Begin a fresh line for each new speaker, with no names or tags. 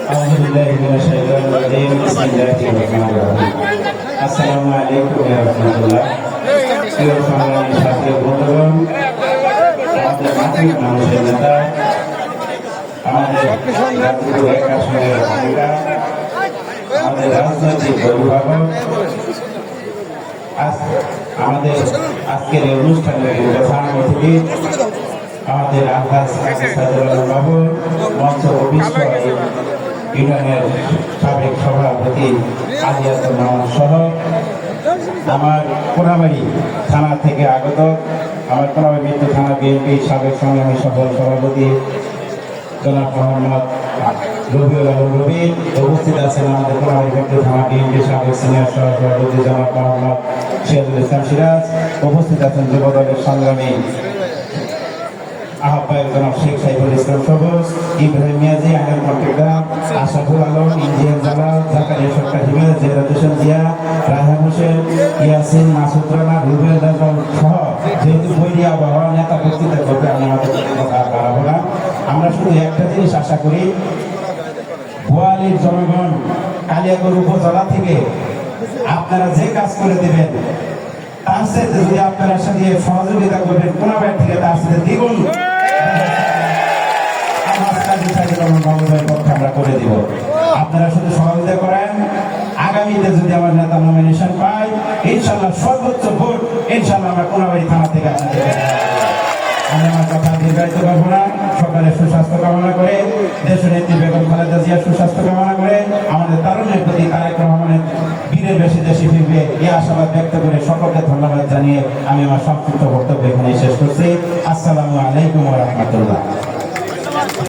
أعوذ بالله من الشيطان الرجيم بسم الله الرحمن الرحيم السلام عليكم يا رحمة الله প্রিয় সংগ্রামী সাথী বন্ধুগণ আমাদের মাতৃক মানুষের নেতা আমাদের জাতীয় একাশনের ভূমিকা আমাদের রাজনৈতিক অভিভাবক আমাদের আজকের এই অনুষ্ঠানের প্রধান অতিথি আমাদের আলহাজ বাবু মঞ্চ বিশ্ব ইউনিয়নের সাবেক সভাপতি আলিয়াতুল রহমান সহ আমার কোনাবাড়ি থানা থেকে আগত আমার কোনাবাড়ি মৃত্যু থানা বিএনপি সাবেক সংগ্রামী সফল সভাপতি জনাব মোহাম্মদ রবিউল আলম রবি উপস্থিত আছেন আমাদের কোনাবাড়ি মৃত্যু থানা বিএনপি সাবেক সিনিয়র সভাপতি জনাব মোহাম্মদ সিরাজুল ইসলাম সিরাজ উপস্থিত আছেন যুবদলের সংগ্রামী আহ্বায়ক জনাব শেখ সাইফুল ইসলাম সবুজ ইব্রাহিম মিয়াজি আহমেদ কন্ট্রাক্টর আশরাফুল আলম ইঞ্জিনিয়ার জালাল জাকারিয়া সরকার হিমেল জেরাদ হোসেন জিয়া রায়হান হোসেন ইয়াসিন মাসুদ রানা রুবেল রাজল সহ যেহেতু বৈরী আবহাওয়া নেতা বক্তৃতা করবে আমি আমাদের কথা বাড়াবো না। আমরা শুধু একটা জিনিস আশা করি বোয়ালির জনগণ কালিয়াকৈর উপজেলা থেকে আপনারা যে কাজ করে দেবেন তার সাথে যদি আপনারা সাথে সহযোগিতা করবেন কোনাবাড়ি থেকে তার সাথে দ্বিগুণ আমরা করে দিব। আপনারা শুধু সহযোগিতা করেন আগামীতে যদি আমার নেতা নমিনেশন পাই ইনশাল্লাহ সর্বোচ্চ ভোট ইনশাল্লাহ আমরা কোনাবাড়ি থানা থেকে আপনাদের আমি আমার কথা দীর্ঘায়িত করবো না। সকালে সুস্বাস্থ্য কামনা করে দেশনেত্রী বেগম খালেদা জিয়া সুস্বাস্থ্য কামনা করে আমাদের তারুণ্যের প্রতি তারেক রহমানের বীরের বেশি দেশে ফিরবে এই আশাবাদ ব্যক্ত করে সকলকে ধন্যবাদ জানিয়ে আমি আমার সংক্ষিপ্ত বক্তব্য এখানে শেষ করছি। আসসালামু আলাইকুম ওয়া রাহমাতুল্লাহ।